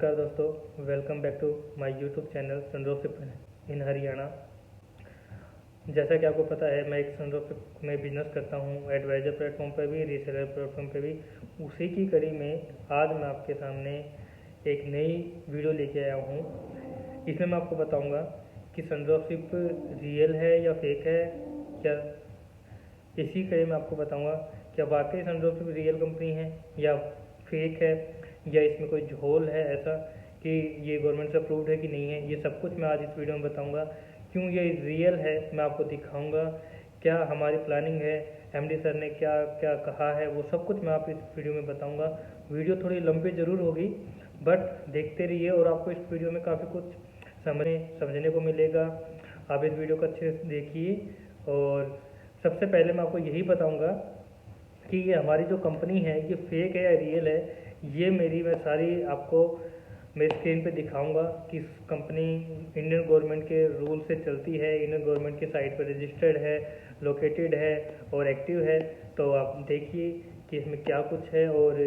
नमस्कार दोस्तों, welcome back to my YouTube channel सनरोप इन हरियाणा। जैसा कि आपको पता है, मैं एक सनरोप में बिजनेस करता हूँ, एडवाइजर प्लेटफॉर्म पर भी, रीसेलर प्लेटफॉर्म पर भी। उसी की कड़ी में आज मैं आपके सामने एक नई वीडियो लेके आया हूँ। इसमें मैं आपको बताऊँगा कि सनरोप रियल है या फेक है। क्या इसी कड़ी में आपको बताऊँगा क्या वाकई सनरोप रियल कंपनी है या फेक है, या इसमें कोई झोल है ऐसा कि ये गवर्नमेंट से अप्रूव्ड है कि नहीं है। ये सब कुछ मैं आज इस वीडियो में बताऊंगा। क्यों ये रियल है मैं आपको दिखाऊंगा। क्या हमारी प्लानिंग है, एमडी सर ने क्या क्या कहा है, वो सब कुछ मैं आप इस वीडियो में बताऊंगा। वीडियो थोड़ी लंबी ज़रूर होगी, बट देखते रहिए और आपको इस वीडियो में काफ़ी कुछ समझने को मिलेगा। आप इस वीडियो को अच्छे से देखिए। और सबसे पहले मैं आपको यही बताऊंगा कि ये हमारी जो कंपनी है ये फेक है या रियल है। ये मैं सारी आपको मेरे स्क्रीन पे दिखाऊंगा कि कंपनी इंडियन गवर्नमेंट के रूल से चलती है, इंडियन गवर्नमेंट की साइट पर रजिस्टर्ड है, लोकेटेड है और एक्टिव है। तो आप देखिए कि इसमें क्या कुछ है और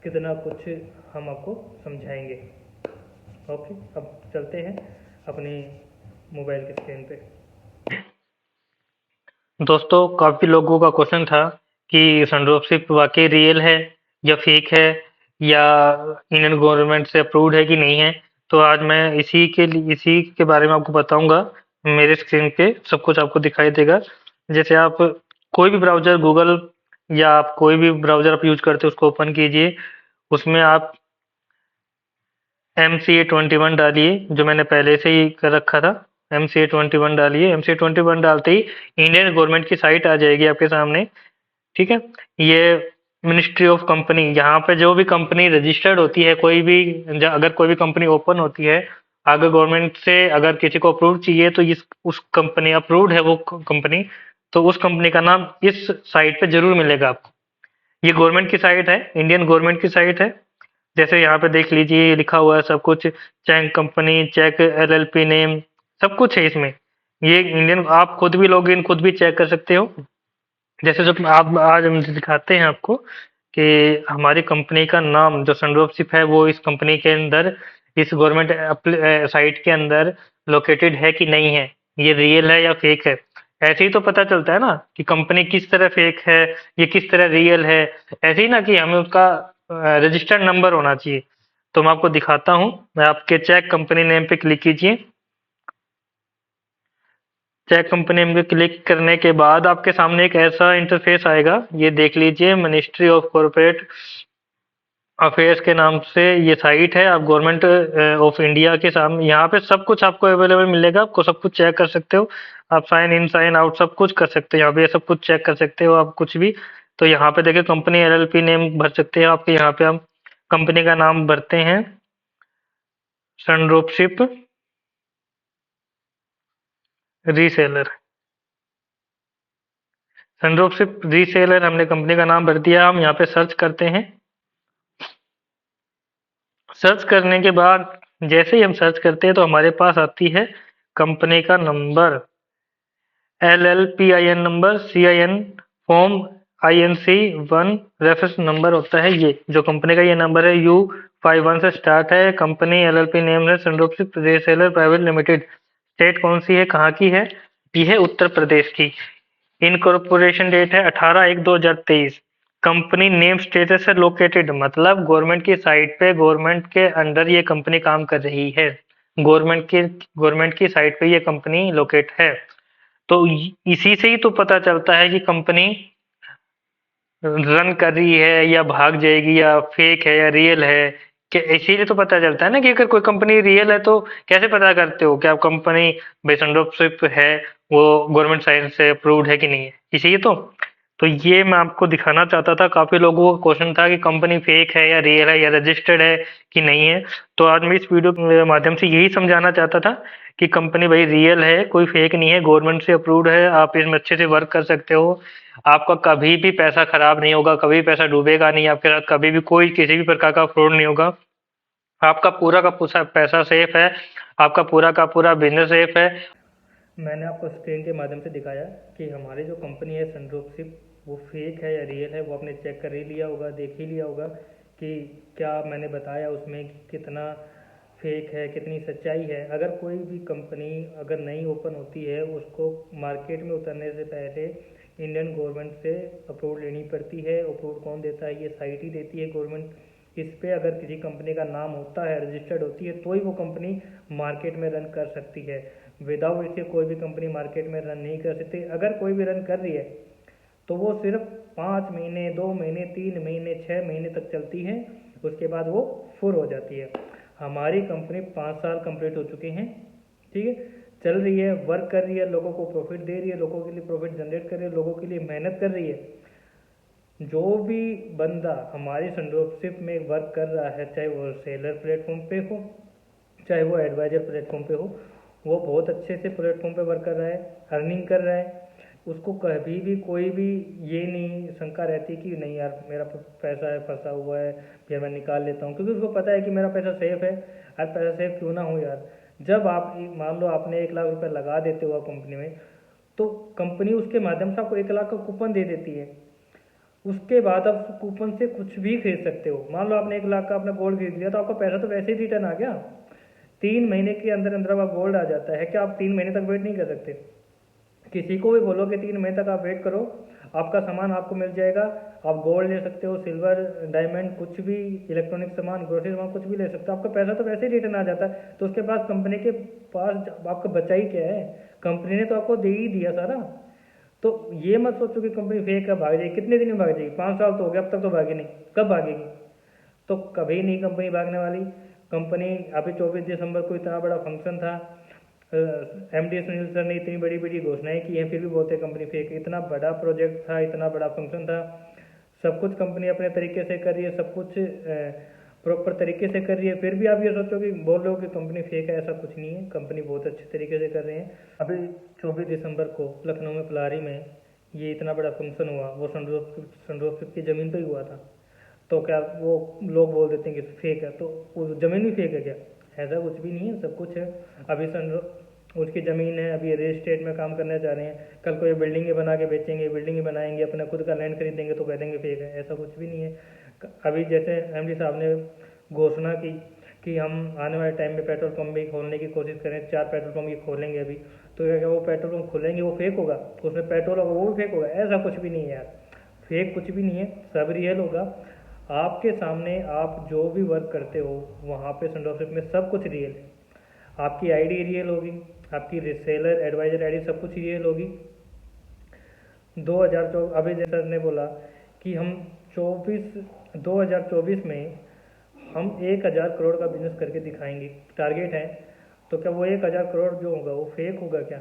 कितना कुछ हम आपको समझाएंगे। ओके, अब चलते हैं अपनी मोबाइल की स्क्रीन पे। दोस्तों, काफ़ी लोगों का क्वेश्चन था कि सनरोप वाकई रियल है या फेक है, या इंडियन गवर्नमेंट से अप्रूव्ड है कि नहीं है। तो आज मैं इसी के बारे में आपको बताऊंगा। मेरे स्क्रीन पे सब कुछ आपको दिखाई देगा। जैसे आप कोई भी ब्राउज़र, गूगल या आप कोई भी ब्राउज़र आप यूज़ करते हो उसको ओपन कीजिए। उसमें आप MCA21 डालिए, जो मैंने पहले से ही कर रखा था। MCA21 डालिए। MCA21 डालते ही इंडियन गवर्नमेंट की साइट आ जाएगी आपके सामने। ठीक है, ये मिनिस्ट्री ऑफ कंपनी, यहाँ पे जो भी कंपनी रजिस्टर्ड होती है, अगर कोई भी कंपनी ओपन होती है, अगर गवर्नमेंट से अगर किसी को अप्रूव चाहिए तो इस उस कंपनी अप्रूव्ड है वो कंपनी, तो उस कंपनी का नाम इस साइट पे जरूर मिलेगा आपको। ये गवर्नमेंट की साइट है, इंडियन गवर्नमेंट की साइट है। जैसे यहाँ पे देख लीजिए, लिखा हुआ है सब कुछ, check company, check LLP name, सब कुछ है इसमें। ये इंडियन, आप खुद भी लॉगिन खुद भी चेक कर सकते हो। जैसे जो आप आज हम दिखाते हैं आपको कि हमारी कंपनी का नाम जो सनरोप है वो इस कंपनी के अंदर, इस गवर्नमेंट साइट के अंदर लोकेटेड है कि नहीं है, ये रियल है या फेक है। ऐसे ही तो पता चलता है ना कि कंपनी किस तरह फेक है, ये किस तरह रियल है। ऐसे ही ना कि हमें उसका रजिस्टर्ड नंबर होना चाहिए। तो मैं आपको दिखाता हूँ। मैं आपके चेक कंपनी नेम पे क्लिक कीजिए। चेक कंपनी में क्लिक करने के बाद आपके सामने एक ऐसा इंटरफेस आएगा। ये देख लीजिए, मिनिस्ट्री ऑफ कॉर्पोरेट अफेयर्स के नाम से ये साइट है। आप गवर्नमेंट ऑफ इंडिया के सामने, यहाँ पे सब कुछ आपको अवेलेबल मिलेगा। आपको सब कुछ चेक कर सकते हो। आप साइन इन साइन आउट सब कुछ कर सकते हो। यहाँ पे सब कुछ चेक कर सकते हो आप कुछ भी। तो यहाँ पे देखिए, कंपनी LLP नेम भर सकते हैं आपके। यहाँ पे हम कंपनी का नाम भरते हैं, सनरोप रीसेलर। सनरोप रीसेलर हमने कंपनी का नाम भर दिया। हम यहाँ पे सर्च करते हैं। सर्च करने के बाद जैसे ही हम सर्च करते हैं तो हमारे पास आती है कंपनी का number, LLPIN number, CIN form, INC1 reference number होता है। ये जो कंपनी का ये नंबर है U51 से स्टार्ट है। कंपनी LLP नेम है सनरोप रीसेलर प्राइवेट लिमिटेड। स्टेट कौन सी है, कहाँ की है? ये है उत्तर प्रदेश की। इनकॉर्पोरेशन डेट है 18/1/2023। कंपनी नेम स्टेटस है लोकेटेड, मतलब गवर्नमेंट की साइट पे, गवर्नमेंट के अंडर ये कंपनी काम कर रही है। गवर्नमेंट की साइट पे ये कंपनी लोकेट है। तो इसी से ही तो पता चलता है कि कंपनी रन कर रही है या भाग जाएगी, या फेक है या रियल है। कि इसीलिए तो पता चलता है ना कि अगर कोई कंपनी रियल है तो कैसे पता करते हो कि आप कंपनी बेसनरोप है वो गवर्नमेंट साइट से अप्रूव्ड है कि नहीं है। इसीलिए तो ये मैं आपको दिखाना चाहता था। काफी लोगों का क्वेश्चन था कि कंपनी फेक है या रियल है या रजिस्टर्ड है कि नहीं है। तो आज मैं इस वीडियो के माध्यम से यही समझाना चाहता था कि कंपनी भाई रियल है, कोई फेक नहीं है, गवर्नमेंट से अप्रूव्ड है। आप इसमें अच्छे से वर्क कर सकते हो। आपका कभी भी पैसा खराब नहीं होगा, कभी भी पैसा डूबेगा नहीं आपके साथ, कभी भी कोई किसी भी प्रकार का फ्रॉड नहीं होगा। आपका पूरा का पूरा पैसा सेफ है, आपका पूरा का पूरा बिजनेस सेफ है। मैंने आपको स्क्रीन के माध्यम से दिखाया कि हमारी जो कंपनी है सनरोप वो फेक है या रियल है। वो आपने चेक कर ही लिया होगा, देख ही लिया होगा कि क्या मैंने बताया उसमें कितना फेक है, कितनी सच्चाई है। अगर कोई भी कंपनी अगर नई ओपन होती है, उसको मार्केट में उतरने से पहले इंडियन गवर्नमेंट से अप्रूवल लेनी पड़ती है। अप्रूवल कौन देता है? ये साइट ही देती है, गवर्नमेंट। इस पे अगर किसी कंपनी का नाम होता है, रजिस्टर्ड होती है, तो ही वो कंपनी मार्केट में रन कर सकती है। विदाउट इसके कोई भी कंपनी मार्केट में रन नहीं कर सकती। अगर कोई भी रन कर रही है तो वो सिर्फ 5 महीने, 2 महीने, 3 महीने, 6 महीने तक चलती है, उसके बाद वो फुर हो जाती है। हमारी कंपनी 5 साल कंप्लीट हो चुके हैं, ठीक है, चल रही है, वर्क कर रही है, लोगों को प्रॉफिट दे रही है, लोगों के लिए प्रॉफिट जनरेट कर रही है, लोगों के लिए मेहनत कर रही है। जो भी बंदा हमारी सनड्रॉपशिप में वर्क कर रहा है, चाहे वो सेलर प्लेटफॉर्म पे हो, चाहे वो एडवाइजर प्लेटफॉर्म पे हो, वो बहुत अच्छे से प्लेटफॉर्म पे वर्क कर रहा है, अर्निंग कर रहा है। उसको कभी भी कोई भी ये नहीं शंका रहती कि नहीं यार मेरा पैसा है फंसा हुआ है, फिर मैं निकाल लेता हूँ, क्योंकि उसको पता है कि मेरा पैसा सेफ है। यार पैसा सेफ क्यों ना हो यार। जब आप मान लो आपने 1 लाख रुपए लगा देते हो कंपनी में, तो कंपनी उसके माध्यम से आपको 1 लाख का कूपन दे देती है। उसके बाद आप उस कूपन से कुछ भी खरीद सकते हो। मान लो आपने 1 लाख का अपना गोल्ड खरीद लिया, तो आपका पैसा तो वैसे ही रिटर्न आ गया। 3 महीने के अंदर अंदर आपका गोल्ड आ जाता है। क्या आप 3 महीने तक वेट नहीं कर सकते? किसी को भी बोलो कि 3 महीने तक आप वेट करो, आपका सामान आपको मिल जाएगा। आप गोल्ड ले सकते हो, सिल्वर, डायमंड, कुछ भी इलेक्ट्रॉनिक सामान, ग्रोसरी सामान, कुछ भी ले सकते हो। आपका पैसा तो वैसे ही रिटर्न आ जाता है। तो उसके पास कंपनी के पास आपका बचा ही क्या है? कंपनी ने तो आपको दे ही दिया सारा। तो ये मत सोचो कि कंपनी फेक है, भाग जाएगी। कितने दिन में भाग जाएगी? 5 साल तो हो गया, अब तक तो भागी नहीं। कब भागेगी? तो कभी नहीं कंपनी भागने वाली। कंपनी अभी 24 दिसंबर को इतना बड़ा फंक्शन था, एमडी सुनील सर ने इतनी बड़ी बड़ी घोषणाएं की हैं, फिर भी बोलते कंपनी फेक। इतना बड़ा प्रोजेक्ट था, इतना बड़ा फंक्शन था, सब कुछ कंपनी अपने तरीके से कर रही है, सब कुछ प्रॉपर तरीके से कर रही है, फिर भी आप ये सोचो कि बोल रहे हो कि कंपनी फेक है। ऐसा कुछ नहीं है, कंपनी बहुत अच्छे तरीके से कर रहे हैं। अभी 24 दिसंबर को लखनऊ में पलारी में ये इतना बड़ा फंक्शन हुआ, वो सनरोफ की ज़मीन पर ही हुआ था। तो क्या वो लोग बोल देते हैं कि फेक है, तो वो ज़मीन भी फेक है क्या? ऐसा कुछ भी नहीं है, सब कुछ है। अभी उसकी ज़मीन है, अभी रियल एस्टेट में काम करना चाह रहे हैं, कल को ये बिल्डिंगें बना के बेचेंगे, बिल्डिंगें बनाएंगे, अपना खुद का लैंड खरीदेंगे, तो कह देंगे फेक है। ऐसा कुछ भी नहीं है। अभी जैसे एमडी साहब ने घोषणा की कि हम आने वाले टाइम में पेट्रोल पंप भी खोलने की कोशिश करें, 4 पेट्रोल पंप ही खोलेंगे अभी, तो क्या वो पेट्रोल पंप खोलेंगे वो फेक होगा? उसमें पेट्रोल होगा वो भी फेक होगा? ऐसा कुछ भी नहीं है यार, फेक कुछ भी नहीं है, सब रियल होगा। आपके सामने आप जो भी वर्क करते हो वहाँ पे सनड्रॉपशिप में सब कुछ रियल है। आपकी आईडी रियल होगी, आपकी रिसेलर एडवाइजर आईडी सब कुछ रियल होगी। 2024 अभी जैसा ने बोला कि हम 2024 में हम 1,000 करोड़ का बिजनेस करके दिखाएंगे, टारगेट है। तो क्या वो 1,000 करोड़ जो होगा वो फेक होगा क्या?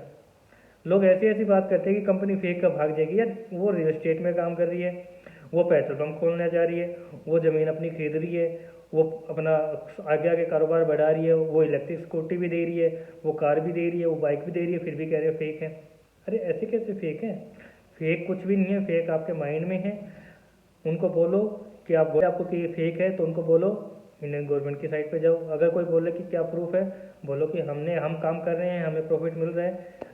लोग ऐसी ऐसी बात करते हैं कि कंपनी फेक का भाग जाएगी। यार वो रियल एस्टेट में काम कर रही है, वो पेट्रोल पंप खोलने जा रही है, वो ज़मीन अपनी खरीद रही है, वो अपना आगे आगे कारोबार बढ़ा रही है, वो इलेक्ट्रिक स्कूटी भी दे रही है, वो कार भी दे रही है, वो बाइक भी दे रही है, फिर भी कह रहे हैं फेक है। अरे ऐसे कैसे फेक है? फेक कुछ भी नहीं है, फेक आपके माइंड में है। उनको बोलो कि आप बोले आपको कि ये फेक है, तो उनको बोलो इंडियन गवर्नमेंट की साइट पे जाओ। अगर कोई बोले कि क्या प्रूफ है, बोलो कि हम काम कर रहे हैं, हमें प्रॉफिट मिल रहा है।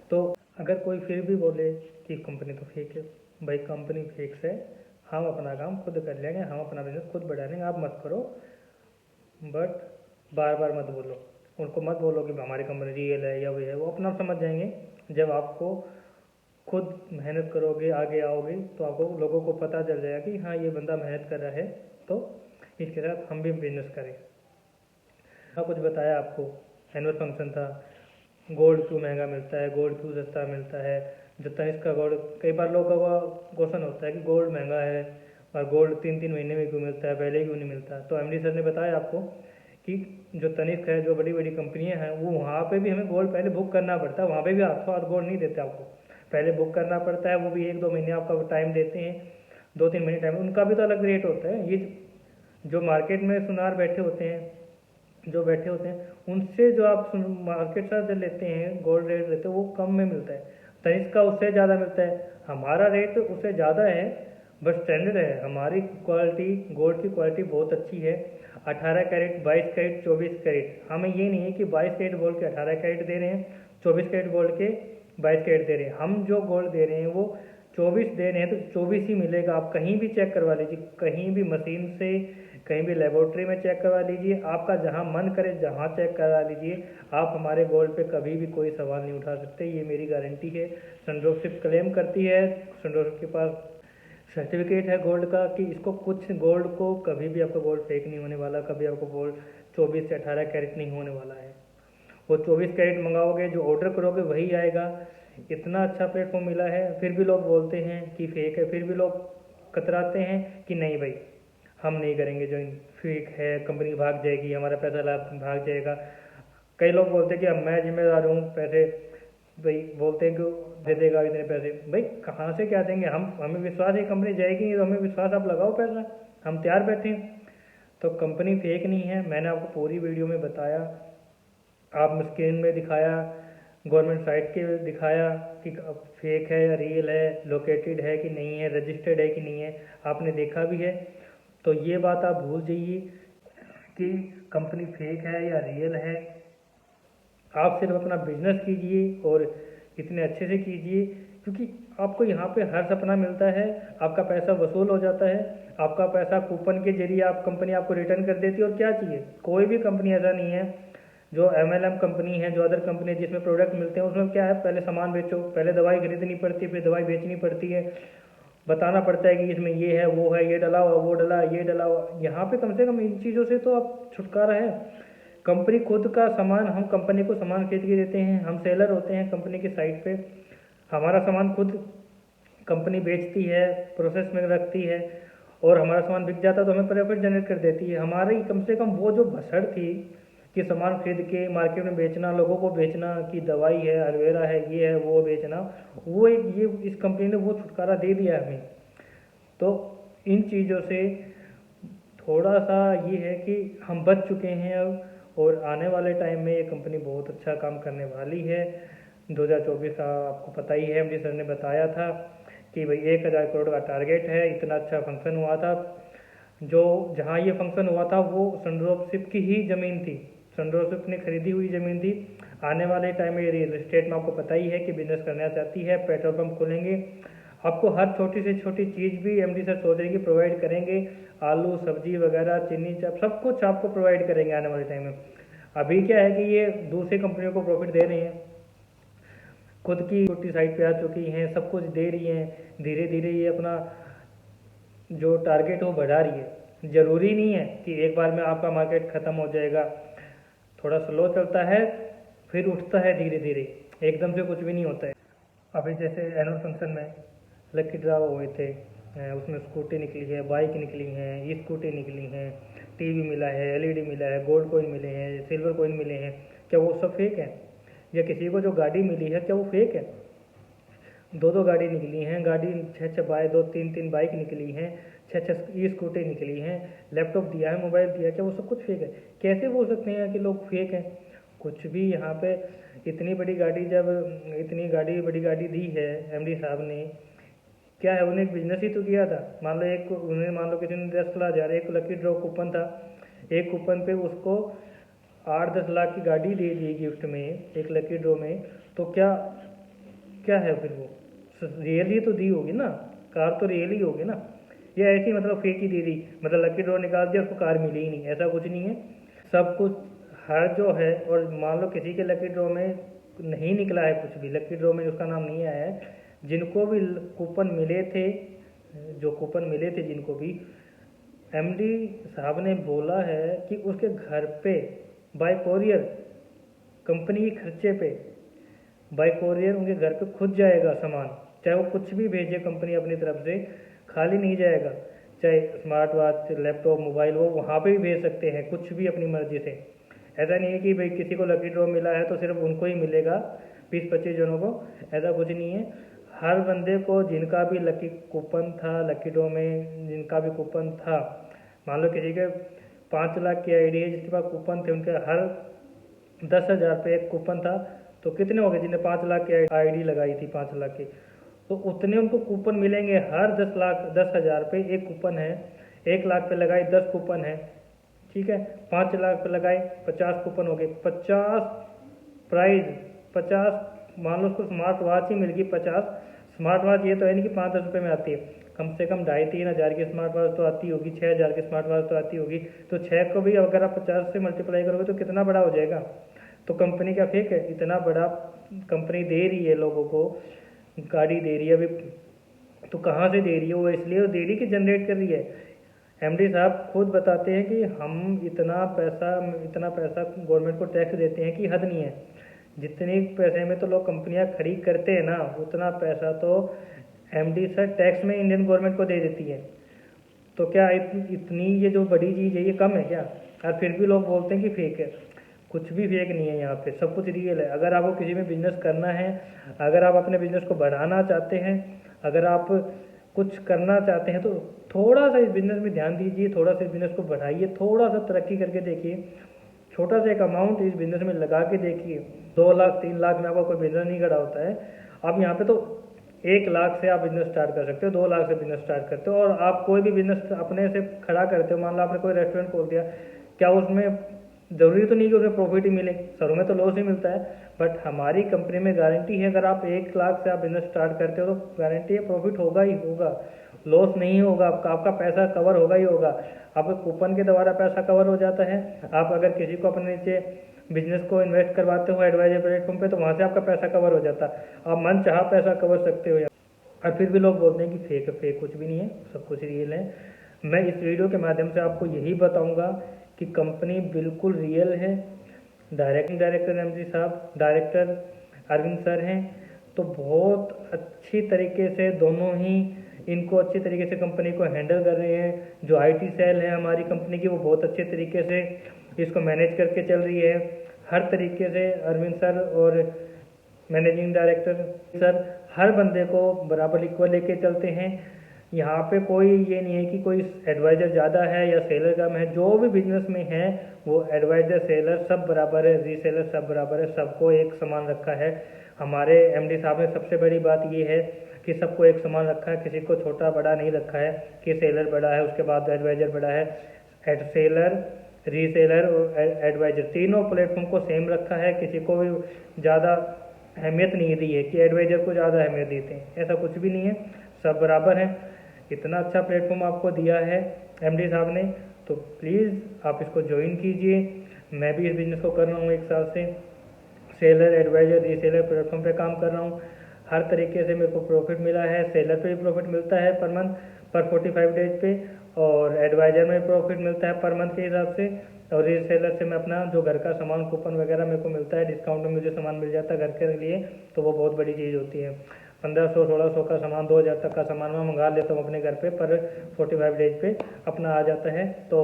तो अगर कोई फिर भी बोले कि कंपनी तो फेक है, भाई कंपनी फेक है, हम अपना काम खुद कर लेंगे, हम अपना बिजनेस खुद बढ़ा लेंगे, आप मत करो। बट बार बार मत बोलो, उनको मत बोलो कि हमारी कंपनी रियल है या वो है, वो अपना समझ जाएंगे। जब आपको खुद मेहनत करोगे, आगे आओगे, तो आपको लोगों को पता चल जाएगा कि हाँ ये बंदा मेहनत कर रहा है, तो इसके साथ हम भी बिजनेस करें। हाँ कुछ बताया आपको, एनुअल फंक्शन था, गोल्ड क्यों महंगा मिलता है, गोल्ड क्यों सस्ता मिलता है, जो तनिष्क का गोल्ड, कई बार लोगों का क्वेश्चन होता है कि गोल्ड महंगा है और गोल्ड 3-3 महीने में क्यों मिलता है, पहले क्यों नहीं मिलता। तो एमडी सर ने बताया आपको कि जो तनिष्क है, जो बड़ी बड़ी कंपनियां हैं, वो वहाँ पे भी हमें गोल्ड पहले बुक करना पड़ता है। वहाँ पे भी हाथों हाथ गोल्ड नहीं देते आपको, पहले बुक करना पड़ता है। वो भी 1-2 महीने आपका टाइम देते हैं, 2-3 महीने टाइम, उनका भी तो अलग रेट होता है। ये जो मार्केट में सुनार बैठे होते हैं, जो बैठे होते हैं, उनसे जो आप मार्केट से लेते हैं, गोल्ड रेट लेते हैं, वो कम में मिलता है। तनिष्क का उससे ज़्यादा मिलता है, हमारा रेट उससे ज़्यादा है, बस स्टैंडर्ड है। हमारी क्वालिटी, गोल्ड की क्वालिटी बहुत अच्छी है। 18 कैरेट, 22 कैरेट, 24 कैरेट। हमें ये नहीं है कि 22 कैरेट बोल के 18 कैरेट दे रहे हैं, 24 कैरेट बोल के 22 कैरेट दे रहे हैं। हम जो गोल्ड दे रहे हैं वो 24 दे रहे हैं, तो 24 ही मिलेगा। आप कहीं भी चेक करवा लीजिए, कहीं भी मशीन से कहीं भी लेबोरेटरी में चेक करवा लीजिए, आपका जहां मन करे जहां चेक करवा लीजिए, आप हमारे गोल्ड पे कभी भी कोई सवाल नहीं उठा सकते, ये मेरी गारंटी है। सनरोप क्लेम करती है, सनरोप के पास सर्टिफिकेट है गोल्ड का कि इसको कुछ गोल्ड को कभी भी आपका गोल्ड फेक नहीं होने वाला, कभी आपको गोल्ड 24 से 18 कैरेट नहीं होने वाला है। वो 24 कैरेट मंगाओगे, जो ऑर्डर करोगे वही आएगा। इतना अच्छा प्लेटफॉर्म मिला है, फिर भी लोग बोलते हैं कि फेक है, फिर भी लोग कतराते हैं कि नहीं भाई हम नहीं करेंगे, जो फेक है, कंपनी भाग जाएगी, हमारा पैसा लाभ भाग जाएगा। कई लोग बोलते हैं कि अब मैं जिम्मेदार हूँ, पैसे भाई बोलते हैं कि दे देगा इतने पैसे। भाई कहाँ से क्या देंगे, हम हमें विश्वास है कंपनी जाएगी, तो हमें विश्वास, आप लगाओ पैसा, हम तैयार बैठे हैं। तो कंपनी फेक नहीं है, मैंने आपको पूरी वीडियो में बताया, आप स्क्रीन में दिखाया, गवर्नमेंट साइट के दिखाया कि फेक है या रियल है, लोकेटेड है कि नहीं है, रजिस्टर्ड है कि नहीं है, आपने देखा भी है। तो ये बात आप भूल जाइए कि कंपनी फेक है या रियल है। आप सिर्फ अपना बिजनेस कीजिए और इतने अच्छे से कीजिए, क्योंकि आपको यहाँ पे हर सपना मिलता है, आपका पैसा वसूल हो जाता है, आपका पैसा कूपन के जरिए आप कंपनी आपको रिटर्न कर देती है। और क्या चाहिए, कोई भी कंपनी ऐसा नहीं है जो MLM कंपनी है, जो अदर कंपनी है जिसमें प्रोडक्ट मिलते हैं, उसमें क्या है, पहले सामान बेचो, पहले दवाई खरीदनी पड़ती है, फिर दवाई बेचनी पड़ती है, बताना पड़ता है कि इसमें ये है, वो है, ये डला हुआ, वो डला, ये डला हुआ। यहाँ पे कम से कम इन चीज़ों से तो आप छुटकारा है। कंपनी खुद का सामान, हम कंपनी को सामान खरीद के देते हैं, हम सेलर होते हैं कंपनी की साइट पे, हमारा सामान खुद कंपनी बेचती है, प्रोसेस में रखती है, और हमारा सामान बिक जाता है तो हमें प्रॉफिट जनरेट कर देती है। हमारी कम से कम वो जो भसड़ थी कि सामान खरीद के मार्केट में बेचना, लोगों को बेचना कि दवाई है, एलोवेरा है, ये है, वो बेचना, वो एक ये इस कंपनी ने वो छुटकारा दे दिया है हमें। तो इन चीज़ों से थोड़ा सा ये है कि हम बच चुके हैं अब, और आने वाले टाइम में ये कंपनी बहुत अच्छा काम करने वाली है। 2024 का आपको पता ही है, MD सर ने बताया था कि भाई 1000 करोड़ का टारगेट है, इतना अच्छा फंक्शन हुआ था। जो जहाँ ये फंक्शन हुआ था वो सनरोप की ही ज़मीन थी, सनरोप ने खरीदी हुई ज़मीन थी। आने वाले टाइम में रियल एस्टेट में आपको पता ही है कि बिजनेस करना चाहती है, पेट्रोल पंप खोलेंगे, आपको हर छोटी से छोटी चीज़ भी MD सर सोच रहे हैं कि प्रोवाइड करेंगे, आलू सब्जी वगैरह, चीनी चाप, सब कुछ आपको प्रोवाइड करेंगे आने वाले टाइम में। अभी क्या है कि ये दूसरी कंपनियों को प्रॉफिट दे रहे हैं, खुद की छोटी साइट पे आ चुकी हैं, सब कुछ दे रही हैं, धीरे धीरे ये अपना जो टारगेट वो बढ़ा रही है। ज़रूरी नहीं है कि एक बार में आपका मार्केट ख़त्म हो जाएगा, थोड़ा स्लो चलता है, फिर उठता है धीरे धीरे, एकदम से कुछ भी नहीं होता है। अभी जैसे एनुअल फंक्शन में लकी ड्रा हुए थे, उसमें स्कूटी निकली है, बाइक निकली हैं, ई स्कूटी निकली हैं, TV मिला है, LED मिला है, गोल्ड कॉइन मिले हैं, सिल्वर कॉइन मिले हैं, क्या वो सब फेक है? या किसी को जो गाड़ी मिली है क्या वो फेक है? 2 गाड़ी निकली हैं, गाड़ी 6 बाइक, 3 बाइक निकली हैं, 6 ई स्कूटी निकली हैं, लैपटॉप दिया है, मोबाइल दिया है, क्या वो सब कुछ फेक है? कैसे बोल सकते हैं कि लोग फेक हैं? कुछ भी यहाँ पे इतनी बड़ी गाड़ी, जब इतनी बड़ी गाड़ी दी है MD साहब ने, क्या है, उन्हें एक बिजनेस ही तो किया था। मान लो किसी ने 10,000, एक लकी ड्रॉ कूपन था, एक कूपन पे उसको 8-10 लाख की गाड़ी दे दी गिफ्ट में, एक लकी ड्रॉ में। तो क्या क्या है फिर, वो रियली तो दी होगी ना, कार तो रियली होगी ना, या ऐसी मतलब फेक ही दे दी, मतलब लकी ड्रॉ निकाल दिया, उसको कार मिली ही नहीं, ऐसा कुछ नहीं है। सब कुछ हर जो है, और मान लो किसी के लकी ड्रॉ में नहीं निकला है कुछ भी, लकी ड्रॉ में उसका नाम नहीं आया है, जिनको भी कूपन मिले थे, जिनको भी MD साहब ने बोला है कि उसके घर पे बाय कोरियर, कंपनी के खर्चे पे बाय कोरियर उनके घर पे खुद जाएगा सामान, चाहे वो कुछ भी भेजे कंपनी अपनी तरफ से, खाली नहीं जाएगा। चाहे स्मार्ट वॉच, लैपटॉप, मोबाइल, वो वहाँ पे भी भेज सकते हैं कुछ भी अपनी मर्जी से। ऐसा नहीं है कि भाई किसी को लकी ड्रॉ मिला है तो सिर्फ उनको ही मिलेगा, 20-25 जनों को, ऐसा कुछ नहीं है। हर बंदे को जिनका भी लकी कूपन था, लकी ड्रॉ में जिनका भी कूपन था, मान लो किसी के 5 लाख की ID है, जिसके पास कूपन थे, उनके हर 10,000 पे एक कूपन था, तो कितने हो गए जिन्हें 5 लाख की ID लगाई थी, 5 लाख की, तो उतने उनको कूपन मिलेंगे। हर 10,000 पे एक कूपन है, 1 लाख पे लगाए 10 कूपन है, ठीक है, 5 लाख पे लगाए 50 कूपन हो गए, 50 प्राइज, 50, मान लो उसको स्मार्ट वॉच ही मिल गई 50। स्मार्ट वॉच ये तो है नहीं कि 5-10 रुपये में आती है, कम से कम 2,500-3,000 की स्मार्ट वॉच तो आती होगी, 6,000 की स्मार्ट वॉच तो आती होगी। तो 6 को भी अगर आप 50 से मल्टीप्लाई करोगे तो कितना बड़ा हो जाएगा। तो कंपनी क्या फेक है? इतना बड़ा कंपनी दे रही है लोगों को, गाड़ी दे रही है अभी, तो कहाँ से दे रही है? वो इसलिए दे रही कि जनरेट कर रही है। एमडी साहब खुद बताते हैं कि हम इतना पैसा गवर्नमेंट को टैक्स देते हैं कि हद नहीं है। जितने पैसे में तो लोग कंपनियां खरीद करते हैं ना, उतना पैसा तो एमडी सर टैक्स में इंडियन गवर्नमेंट को दे देती है। तो क्या इतनी ये जो बड़ी चीज़ है ये कम है क्या? और फिर भी लोग बोलते हैं कि फेक है। कुछ भी फेक नहीं है, यहाँ पे सब कुछ रियल है। अगर आपको किसी में बिजनेस करना है, अगर आप अपने बिजनेस को बढ़ाना चाहते हैं, अगर आप कुछ करना चाहते हैं, तो थोड़ा सा इस बिजनेस में ध्यान दीजिए, थोड़ा सा इस बिजनेस को बढ़ाइए, थोड़ा सा तरक्की करके देखिए, छोटा सा एक अमाउंट इस बिजनेस में लगा के देखिए। 2 लाख 3 लाख में आपका कोई बिजनेस नहीं खड़ा होता है। आप यहाँ पे तो 1 लाख से आप बिजनेस स्टार्ट कर सकते हो, 2 लाख से बिजनेस स्टार्ट करते हो। और आप कोई भी बिजनेस अपने से खड़ा करते हो, मान लो आपने कोई रेस्टोरेंट खोल दिया, क्या उसमें ज़रूरी तो नहीं कि उसमें प्रॉफिट ही मिले, शुरू में तो लॉस ही मिलता है। बट हमारी कंपनी में गारंटी है, अगर आप 1 लाख से आप बिजनेस स्टार्ट करते हो तो गारंटी है प्रॉफिट होगा ही होगा, लॉस नहीं होगा, आपका पैसा कवर होगा ही होगा। आपके कूपन के द्वारा पैसा कवर हो जाता है। आप अगर किसी को अपने नीचे बिजनेस को इन्वेस्ट करवाते हो एडवाइजर प्लेटफॉर्म पे, तो वहाँ से आपका पैसा कवर हो जाता है, आप मन चाह पैसा कवर सकते हो। और फिर भी लोग बोलते हैं कि फेक है। फेक कुछ भी नहीं है, सब कुछ रियल है। मैं इस वीडियो के माध्यम से आपको यही बताऊंगा कि कंपनी बिल्कुल रियल है। डायरेक्टर एमडी साहब, डायरेक्टर अरविंद सर हैं, तो बहुत अच्छी तरीके से दोनों ही इनको अच्छी तरीके से कंपनी को हैंडल कर रहे हैं। जो आईटी सेल है हमारी कंपनी की, वो बहुत अच्छे तरीके से इसको मैनेज करके चल रही है। हर तरीके से अरविंद सर और मैनेजिंग डायरेक्टर सर हर बंदे को बराबर इक्वल लेके चलते हैं। यहाँ पे कोई ये नहीं है कि कोई एडवाइज़र ज़्यादा है या सेलर कम है। जो भी बिजनेस में है वो एडवाइज़र सेलर सब बराबर है, रीसेलर सब बराबर है, सबको एक समान रखा है। हमारे एमडी साहब ने सबसे बड़ी बात ये है कि सबको एक समान रखा है, किसी को छोटा बड़ा नहीं रखा है कि सेलर बड़ा है उसके बाद एडवाइज़र बड़ा है। सेलर, रीसेलर और एडवाइज़र तीनों प्लेटफॉर्म को सेम रखा है। किसी को भी ज़्यादा अहमियत नहीं दी है कि एडवाइज़र को ज़्यादा अहमियत देते हैं, ऐसा कुछ भी नहीं है, सब बराबर हैं। इतना अच्छा प्लेटफॉर्म आपको दिया है एमडी साहब ने, तो प्लीज़ आप इसको ज्वाइन कीजिए। मैं भी इस बिज़नेस को कर रहा हूँ 1 साल से, सेलर, एडवाइज़र, रीसेलर प्लेटफॉर्म पे काम कर रहा हूँ। हर तरीके से मेरे को प्रॉफिट मिला है। सेलर पे भी प्रॉफिट मिलता है पर मंथ, पर 45 डेज पे, और एडवाइज़र में प्रॉफिट मिलता है पर मंथ के हिसाब से। और रीसेलर से मैं अपना जो घर का सामान, कूपन वगैरह मेरे को मिलता है, डिस्काउंट में मुझे सामान मिल जाता है घर के लिए, तो वो बहुत बड़ी चीज़ होती है। 1500-1600 का सामान, 2000 तक का सामान मैं मंगा लेता हूँ अपने घर पे, पर 45 डेज पे अपना आ जाता है। तो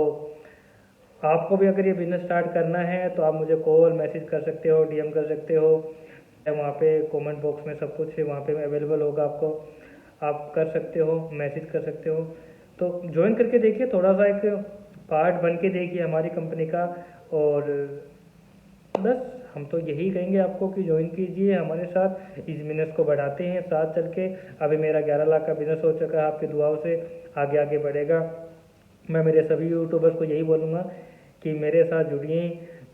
आपको भी अगर ये बिजनेस स्टार्ट करना है तो आप मुझे कॉल, मैसेज कर सकते हो, डीएम कर सकते हो। वहाँ पे कमेंट बॉक्स में सब कुछ वहाँ पे अवेलेबल होगा आपको, आप कर सकते हो, मैसेज कर सकते हो। तो ज्वाइन करके देखिए, थोड़ा सा एक पार्ट बन के देखिए हमारी कंपनी का। और बस हम तो यही कहेंगे आपको कि ज्वाइन कीजिए हमारे साथ, इस बिजनेस को बढ़ाते हैं साथ चल के। अभी मेरा 11 लाख का बिजनेस हो चुका है, आपकी दुआओं से आगे आगे बढ़ेगा। मैं मेरे सभी यूट्यूबर्स को यही बोलूँगा कि मेरे साथ जुड़िए,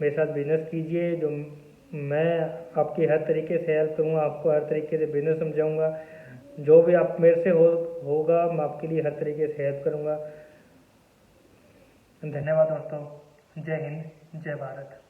मेरे साथ बिजनेस कीजिए। जो मैं आपकी हर तरीके से हेल्प करूँगा, आपको हर तरीके से बिजनेस समझाऊँगा। जो भी आप मेरे से होगा मैं आपके लिए हर तरीके से हेल्प करूँगा। धन्यवाद दोस्तों। जय हिंद, जय भारत।